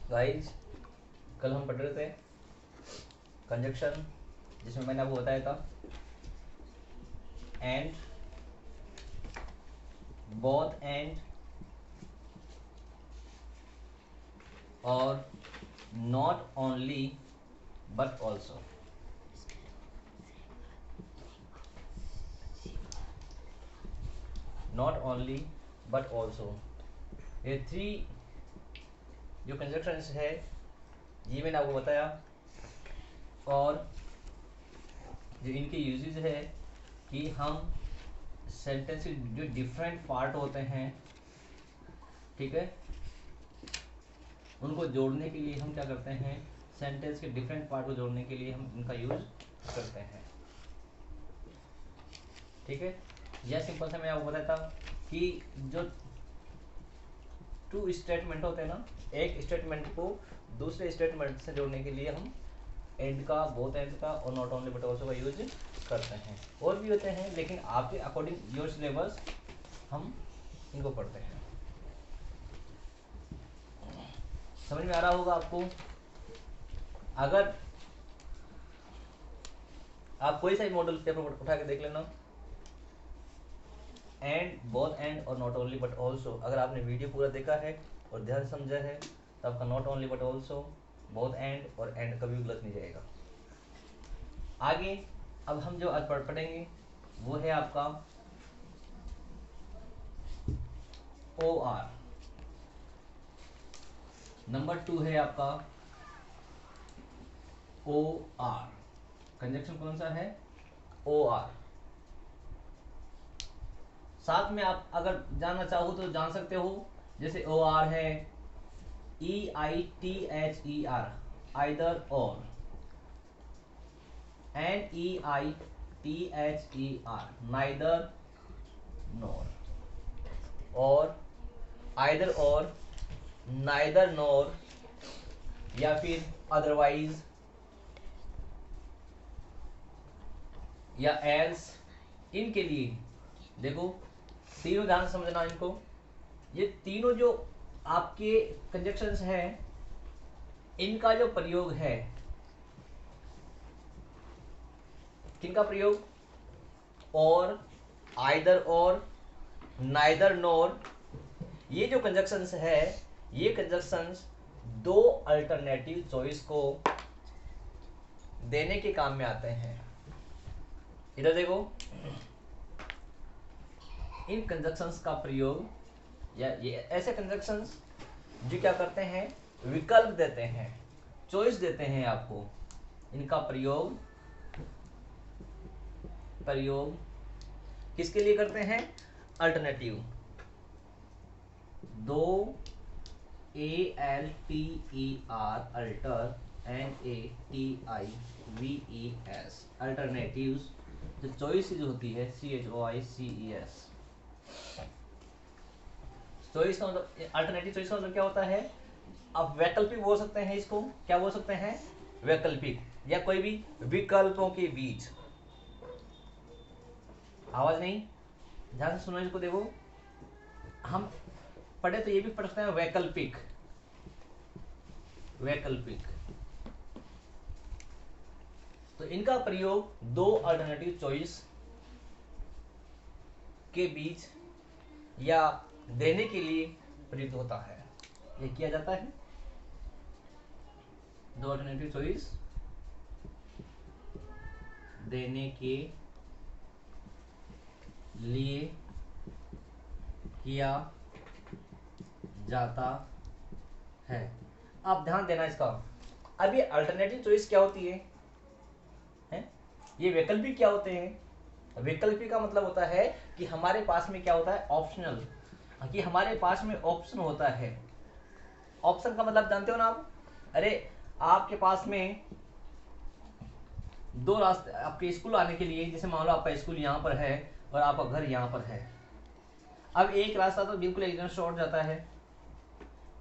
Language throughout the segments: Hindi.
गाइस कल हम पढ़ रहे थे कंजक्शन, जिसमें मैंने आपको बताया था एंड, बोथ एंड और not only but also. Not only but also, ये थ्री जो कंजक्शंस है ये मैंने आपको बताया, और जो इनके यूजेस है कि हम सेंटेंस के जो डिफरेंट पार्ट होते हैं, ठीक है, उनको जोड़ने के लिए हम क्या करते हैं, सेंटेंस के डिफरेंट पार्ट को जोड़ने के लिए हम इनका यूज करते हैं। ठीक है, यह सिंपल सा मैं आपको बताता कि जो टू स्टेटमेंट होते हैं ना, एक स्टेटमेंट को दूसरे स्टेटमेंट से जोड़ने के लिए हम एंड का, बोथ एंड का और नॉट ओनली बट ऑल्सो का यूज करते हैं। और भी होते हैं, लेकिन आपके अकॉर्डिंग योर सिलेबस हम इनको पढ़ते हैं। समझ में आ रहा होगा आपको? अगर आप कोई सा भी मॉडल पेपर उठा के देख लेना, एंड, बोथ एंड और नॉट ओनली बट ऑल्सो, अगर आपने वीडियो पूरा देखा है और ध्यान से समझा है तो आपका not only but also, both and और एंड कभी गलत नहीं जाएगा। आगे अब हम जो आज पढ़ेंगे वो है आपका ओ आर। नंबर 2 है आपका ओ आर। कंजक्शन कौन सा है? O R. साथ में आप अगर जानना चाहो तो जान सकते हो, जैसे ओ आर है EITHER, आइदर और, NEITHER, नाइदर नॉर, और आइदर और, नाइदर नॉर, या फिर अदरवाइज, या एल्स। इनके लिए देखो, तीनों ध्यान से समझना इनको। ये तीनों जो आपके कंजक्शंस हैं, इनका जो प्रयोग है, किनका प्रयोग? और, आइदर और, नाइदर नॉर। ये जो कंजक्शंस है, ये कंजक्शंस दो अल्टरनेटिव चॉइस को देने के काम में आते हैं। इधर देखो, इन कंजक्शंस का प्रयोग, या ये ऐसे कंजक्शंस जो क्या करते हैं, विकल्प देते हैं, चॉइस देते हैं आपको। इनका प्रयोग किसके लिए करते हैं? अल्टरनेटिव। दो ALTER, अल्टर, NATIVES, अल्टरनेटिव्स। जो चॉइसेस होती है CHOICES। चॉइस का मतलब, अल्टरनेटिव चॉइस का मतलब क्या होता है? आप वैकल्पिक बोल सकते हैं इसको। क्या बोल सकते हैं? वैकल्पिक, या कोई भी विकल्पों के बीच। आवाज नहीं, ध्यान से सुनो इसको। देखो, हम पढ़े तो ये भी पढ़ सकते हैं वैकल्पिक। वैकल्पिक तो इनका प्रयोग दो अल्टरनेटिव चॉइस के बीच या देने के लिए प्रयुक्त होता है। ये किया जाता है, दो अल्टरनेटिव चॉइस देने के लिए किया जाता है। आप ध्यान देना इसका। अब ये अल्टरनेटिव चॉइस क्या होती है? ये वैकल्पिक क्या होते हैं? वैकल्पिक का मतलब होता है कि हमारे पास में क्या होता है? ऑप्शनल, कि हमारे पास में ऑप्शन होता है। ऑप्शन का मतलब जानते हो ना आप? अरे, आपके पास में दो रास्ते आपके स्कूल आने के लिए, जैसे मान लो आपका स्कूल यहाँ पर है और आपका घर यहाँ पर है। अब एक रास्ता तो बिल्कुल एकदम शॉर्ट जाता है,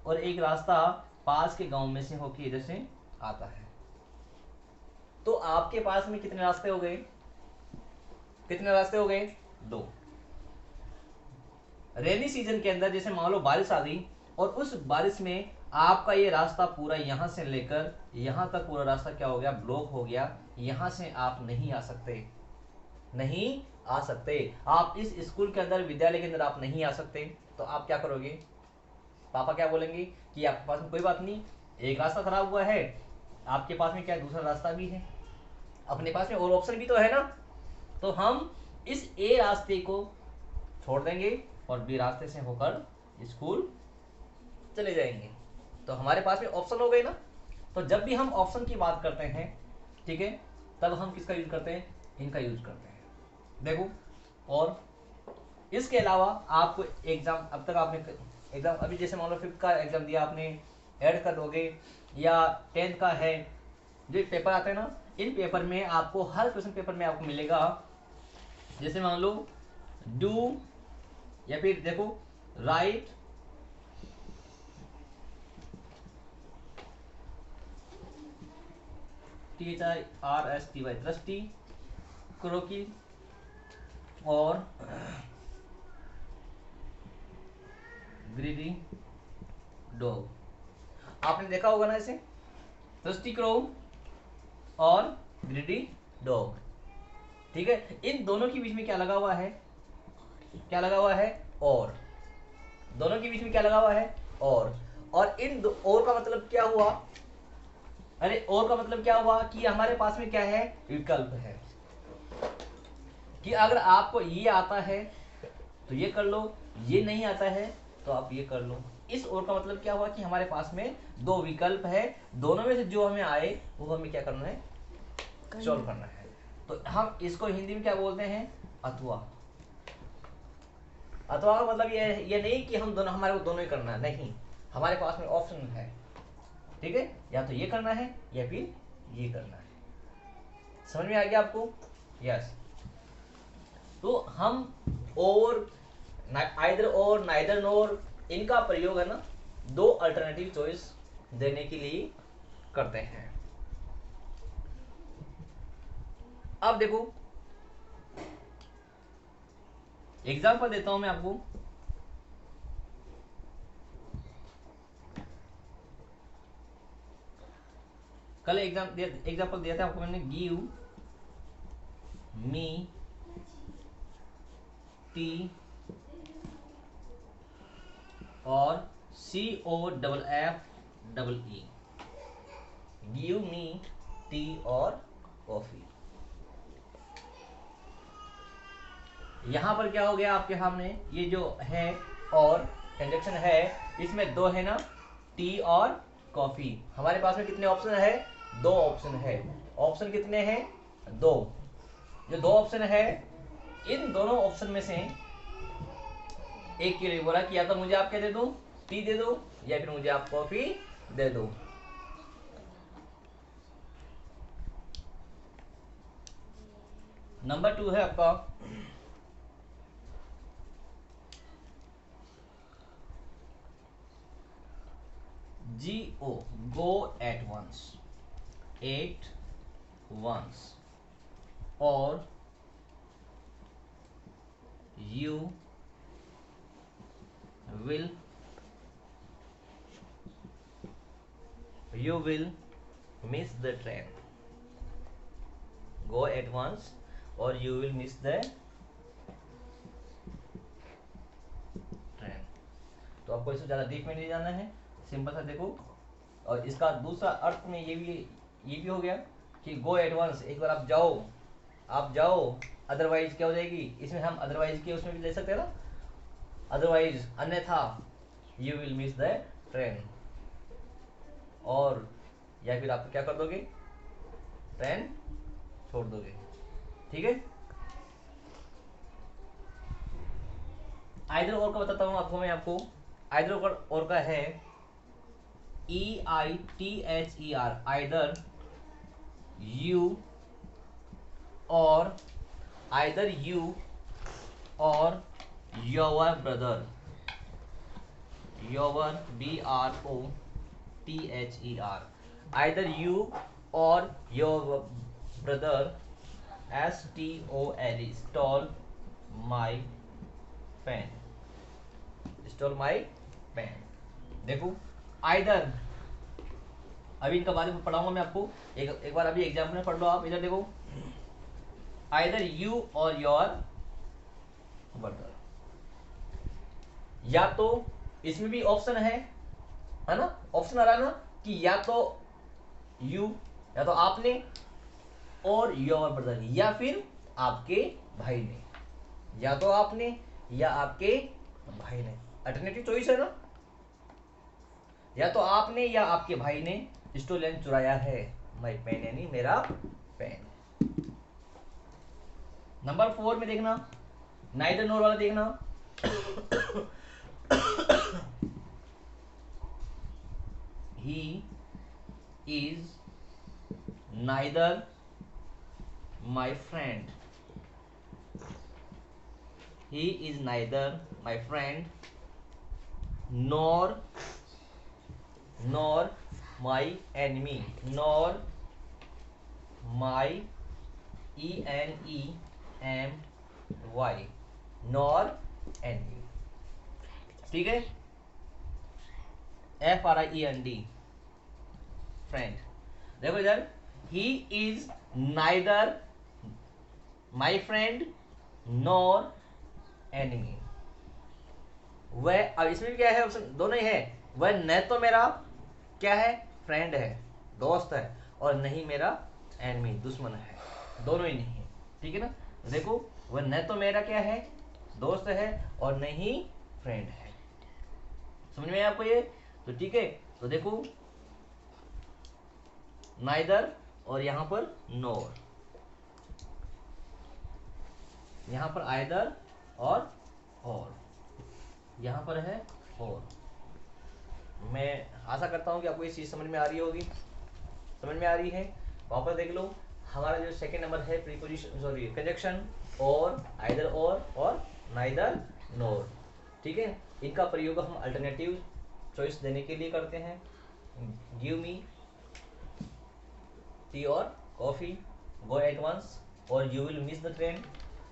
और एक रास्ता पास के गांव में से होके इधर से आता है। तो आपके पास में कितने रास्ते हो गए? कितने रास्ते हो गए? दो। रेनी सीजन के अंदर जैसे मान लो बारिश आ गई, और उस बारिश में आपका ये रास्ता पूरा यहाँ से लेकर यहाँ तक पूरा रास्ता क्या हो गया, ब्लॉक हो गया। यहाँ से आप नहीं आ सकते, नहीं आ सकते। आप इस स्कूल के अंदर, विद्यालय के अंदर आप नहीं आ सकते। तो आप क्या करोगे, पापा क्या बोलेंगे कि आपके पास में कोई बात नहीं, एक रास्ता खराब हुआ है, आपके पास में क्या है, दूसरा रास्ता भी है, अपने पास में और ऑप्शन भी तो है ना। तो हम इस ए रास्ते को छोड़ देंगे और बी रास्ते से होकर स्कूल चले जाएंगे। तो हमारे पास में ऑप्शन हो गए ना। तो जब भी हम ऑप्शन की बात करते हैं, ठीक है, तब हम किसका यूज करते हैं, इनका यूज करते हैं। देखो, और इसके अलावा आपको एग्जाम, अब तक आपने एग्जाम, अभी जैसे मान लो 5th का एग्जाम दिया आपने, 8th का दोगे या 10th का है, जो पेपर आते हैं ना, इन पेपर में आपको हर क्वेश्चन पेपर में आपको मिलेगा, जैसे मान लो डू, या फिर देखो राइट, THIRSTY दृष्टि, क्रोकी और ग्रीडी डॉग। आपने देखा होगा ना इसे, दृष्टि क्रो और ग्रीडी डॉग, ठीक है। इन दोनों के बीच में क्या लगा हुआ है, क्या लगा हुआ है, और। दोनों के बीच में क्या लगा हुआ है, और इन और का मतलब क्या हुआ, अरे और का मतलब क्या हुआ कि हमारे पास में क्या है, विकल्प है, कि अगर आपको ये आता है तो ये कर लो, ये नहीं आता है तो आप ये कर लो। इस और का मतलब क्या हुआ कि हमारे पास में दो विकल्प है, दोनों में से जो हमें आए वो हमें क्या करना है, सॉल्व करना है। तो हम इसको हिंदी में क्या बोलते हैं, अथवा। अथवा का मतलब ये नहीं कि हम दोनों, हमारे को दोनों ही करना है, नहीं, हमारे पास में ऑप्शन है, ठीक है, या तो ये करना है या फिर ये करना है। समझ में आ गया आपको, यस। तो हम और, आइदर और, नाइदर नोर, इनका प्रयोग है ना दो अल्टरनेटिव चॉइस देने के लिए करते हैं। अब देखो एग्जांपल देता हूं मैं आपको। कल एग्जांपल दिया था आपको मैंने, गिव मी टी और COFFEE, give me tea or coffee. यहां पर क्या हो गया आपके सामने, ये जो है और कंजक्शन है, इसमें दो है ना, टी और कॉफी। हमारे पास में कितने ऑप्शन है, दो ऑप्शन है। ऑप्शन कितने हैं, दो। जो दो ऑप्शन है, इन दोनों ऑप्शन में से एक के लिए बोला कि या तो मुझे आप क्या दे दो, टी दे दो, या फिर मुझे आप कॉफी दे दो। नंबर 2 है आपका GO, go at once, or you will miss the train। go at once or you will miss the train। तो आपको इससे ज्यादा डीप में नहीं जाना है, सिंपल सा देखो। और इसका दूसरा अर्थ में ये भी हो गया कि गो एट वंस, एक बार आप जाओ, अदरवाइज क्या हो जाएगी, इसमें हम अदरवाइज के उसमें भी ले सकते हैं ना, अदरवाइज अन्यथा you will miss the train, और या फिर आप क्या कर दोगे, ट्रेन छोड़ दोगे, ठीक है। आइदर और का बताता हूं आपको मैं, आपको आइदर और का है EITHER, either you or, either you or your brother, your BROTHER, either you or your brother STOLE, stole my pen, stole my pen. देखो आइदर, अभी इनका बारे में पढ़ाऊंगा मैं आपको, एक बार अभी एग्जाम्पल में पढ़ लो आप। इधर देखो, either you or your brother, या तो इसमें भी ऑप्शन है ना, ऑप्शन आ रहा है ना कि या तो यू, या तो आपने, और योर ब्रदर, या फिर आपके भाई ने, या तो आपने या आपके भाई ने, अल्टरनेटिव चॉइस है ना। या तो आपने या आपके भाई ने स्टोलन, चुराया है, माई पेन, यानी मेरा पेन। नंबर 4 में देखना, नाइदर नोर वाला देखना। He is neither my friend, he is neither my friend nor my enemy, nor my enemy, nor enemy, ठीक है। friend, friend. देखो इधर, he is neither my friend nor enemy, वह, अब इसमें भी क्या है ऑप्शन, दोनों ही है, वह न तो मेरा क्या है, फ्रेंड है, दोस्त है, और नहीं मेरा एनिमी, दुश्मन है, दोनों ही नहीं है, ठीक है ना। देखो, वह न तो मेरा क्या है, दोस्त है, और नहीं फ्रेंड है। समझ में आया आपको ये? तो ठीक है, तो देखो नाइदर और यहां पर नोर, यहां पर आइदर और यहां पर है और। मैं आशा करता हूं कि आपको ये चीज समझ में आ रही होगी, समझ में आ रही है। वापस देख लो, हमारा जो सेकंड नंबर है प्रीपोजिशन, सॉरी कंजक्शन, और, आइदर और नाइदर नोर, ठीक है। इनका प्रयोग हम अल्टरनेटिव चॉइस देने के लिए करते हैं। Give me tea or coffee, go at once, or you will miss the train,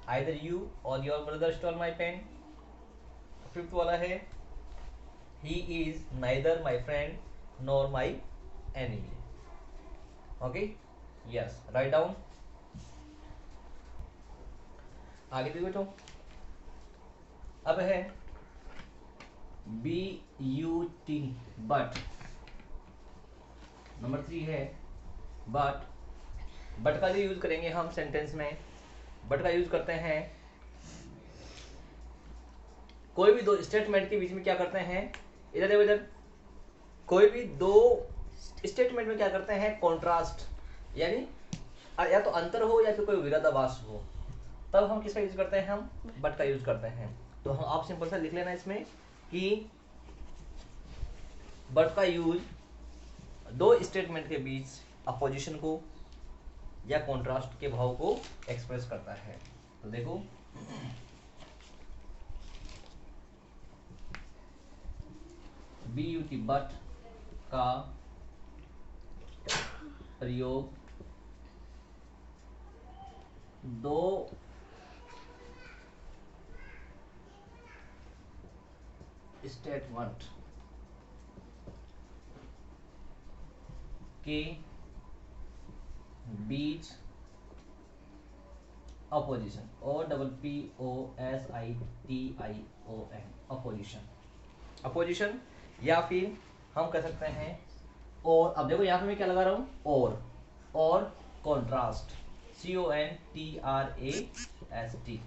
either you or your brother stole my pen. Fifth वाला है, he is neither my friend nor my enemy, okay, yes, write down। आगे भी बैठो। अब है but, बट, नंबर 3 है बट का जो यूज करेंगे हम सेंटेंस में, बट का यूज करते हैं कोई भी दो स्टेटमेंट के बीच में, क्या करते हैं, इधर देखो, इधर कोई भी दो स्टेटमेंट में क्या करते हैं, कॉन्ट्रास्ट, यानी या तो अंतर हो या फिर कोई विरोधाभास हो, तब हम किसका यूज करते हैं, हम बट का यूज करते हैं। तो हम, आप सिंपल सा लिख लेना इसमें कि बट का यूज दो स्टेटमेंट के बीच अपोजिशन को या कॉन्ट्रास्ट के भाव को एक्सप्रेस करता है। तो देखो, but, बट का प्रयोग दो स्टेटमेंट के बीच अपोजिशन, अपोजिशन, अपोजिशन, या फिर हम कह सकते हैं और। अब देखो यहाँ पे मैं क्या लगा रहा हूं, और कॉन्ट्रास्ट, CONTRAST,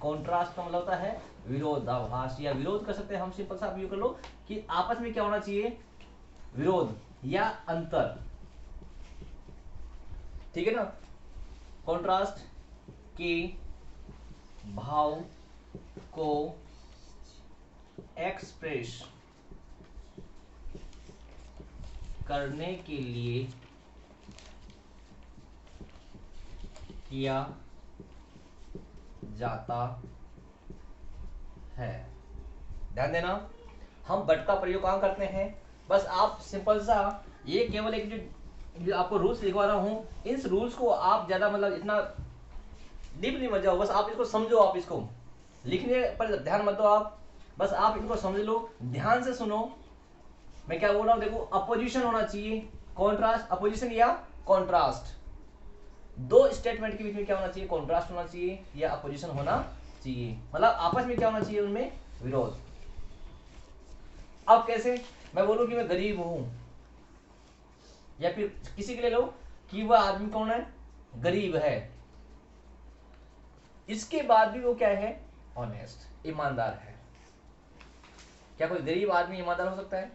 कॉन्ट्रास्ट का मतलब होता है विरोधाभास, या विरोध कर सकते हैं हम। सिंपल सा आप यूं कर लो कि आपस में क्या होना चाहिए, विरोध या अंतर, ठीक है ना। कॉन्ट्रास्ट के भाव को एक्सप्रेस करने के लिए किया जाता है। ध्यान देना, हम बट का प्रयोग कहां करते हैं, बस आप सिंपल सा, ये केवल एक जो आपको रूल्स लिखवा रहा हूं, इन रूल्स को आप ज्यादा मतलब इतना डीपली मत जाओ, बस आप इसको समझो, आप इसको लिखने पर ध्यान मत दो, आप बस आप इनको समझ लो, ध्यान से सुनो, मैं क्या बोल रहा हूं, देखो अपोजिशन होना चाहिए, कॉन्ट्रास्ट, अपोजिशन या कॉन्ट्रास्ट, दो स्टेटमेंट के बीच में क्या होना चाहिए, कॉन्ट्रास्ट होना चाहिए या अपोजिशन होना चाहिए, मतलब आपस में क्या होना चाहिए, उनमें विरोध। अब कैसे, मैं बोलूं कि मैं गरीब हूं, या फिर किसी के लिए लो कि वह आदमी कौन है, गरीब है, इसके बाद भी वो क्या है, ऑनेस्ट, ईमानदार है। क्या कोई गरीब आदमी ईमानदार हो सकता है,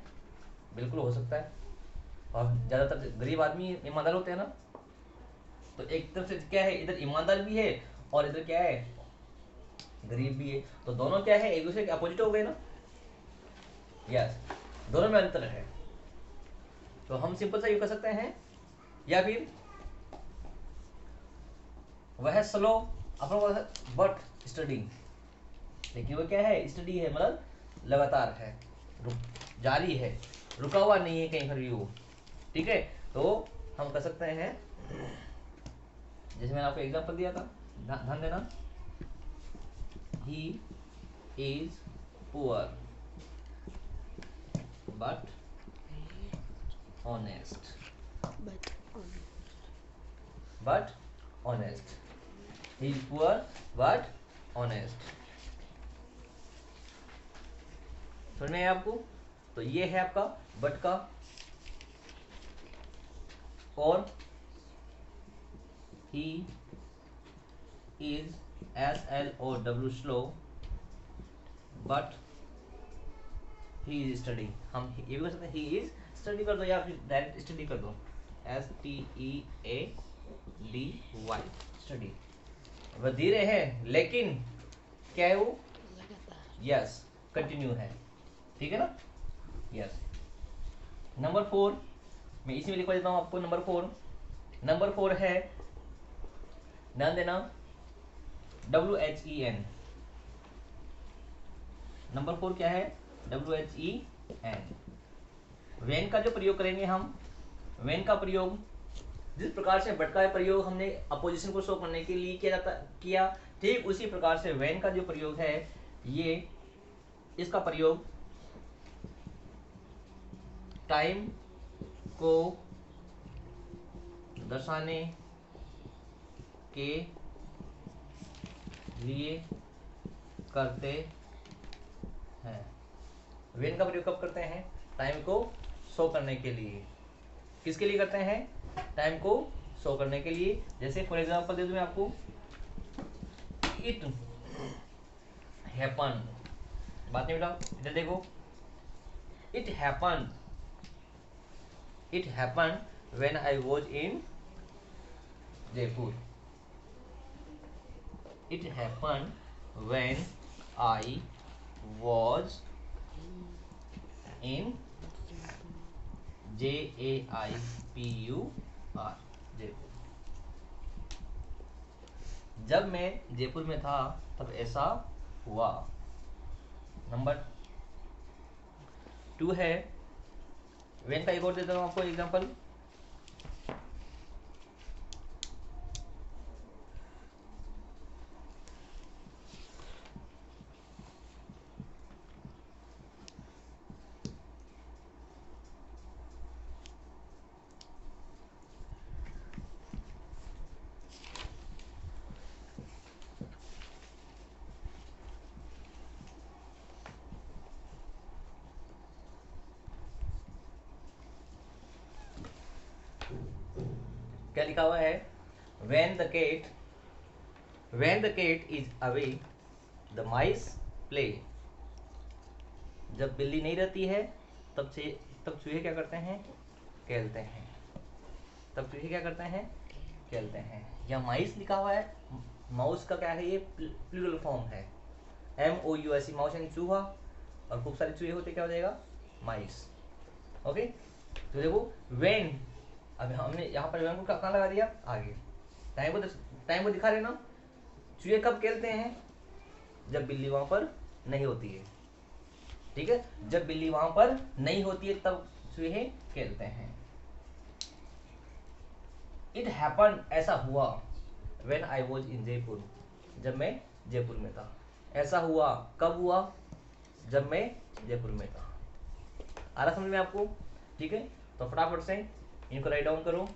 बिल्कुल हो सकता है, और ज्यादातर गरीब आदमी ईमानदार होते हैं ना। तो एक तरफ से क्या है, इधर ईमानदार भी है और इधर क्या है, गरीब भी है, तो दोनों क्या है, एक दूसरे के अपोजिट हो गए ना। यस, दोनों में अंतर है, तो हम सिंपल सा यूज कर सकते हैं, या फिर वह स्लो अपना बट स्टडी, लेकिन वो क्या है, स्टडी है, मतलब लगातार है, जारी है, रुका हुआ नहीं है कहीं पर भी वो। ठीक है, तो हम कर सकते हैं, जैसे मैंने आपको एग्जांपल दिया था, ध्यान देना, he is poor but honest, but honest, he is poor but honest. समझ में आया आपको? तो ये है आपका बट का, और he is SLOW slow but he is study. हम ये भी कर सकते हैं, ही इज स्टडी कर दो या फिर डायरेक्ट स्टडी कर दो, STEADY, स्टडी। वह धीरे है लेकिन क्या है वो, यस, कंटिन्यू है। ठीक है ना, यस। नंबर 4, मैं इसी में लिखवा देता हूं आपको, नंबर 4 है, ध्यान देना, WHEN। नंबर 4 क्या है, WHEN। वेन का जो प्रयोग करेंगे हम, वेन का प्रयोग जिस प्रकार से बट का प्रयोग हमने अपोजिशन को शो करने के लिए किया, ठीक उसी प्रकार से वेन का जो प्रयोग है, ये इसका प्रयोग टाइम को दर्शाने के लिए करते हैं। वेन का प्रयोग कब करते हैं, टाइम को शो करने के लिए। किसके लिए करते हैं, टाइम को शो करने के लिए। जैसे फॉर एग्जांपल दे दूं मैं आपको, इट हैपन, बात नहीं बताओ, इधर देखो, it happen when I was in Jaipur, it happen when I was in JAIPUR, Jaipur. जब मैं जयपुर में था तब ऐसा हुआ। नंबर 2 है, वेन का एक और देता हूं आपको एग्जांपल, क्या लिखा हुआ है, when the cat is away the mice play। जब बिल्ली नहीं रहती है तब चूहे क्या करते हैं, खेलते हैं। तब चूहे क्या करते हैं, खेलते हैं। या माइस लिखा हुआ है, माउस का क्या है, ये प्लूरल फॉर्म है, MOUS, माउस यानी चूहा, और खूब सारे चूहे होते क्या हो जाएगा, माइस। ओके, तो देखो वेन, अब हमने यहाँ पर वेन को कहाँ लगा दिया, आगे, टाइम को दिखा रहे ना। चूहे कब खेलते हैं, जब बिल्ली वहां पर नहीं होती है। ठीक है, जब बिल्ली वहां पर नहीं होती है तब चूहे खेलते हैं। इट हैपन, ऐसा हुआ, when I was in Jaipur, जब मैं जयपुर में था। ऐसा हुआ कब हुआ, जब मैं जयपुर में था। आ रहा समझ में आपको? ठीक है, तो फटाफट से इनको राइट डाउन करो।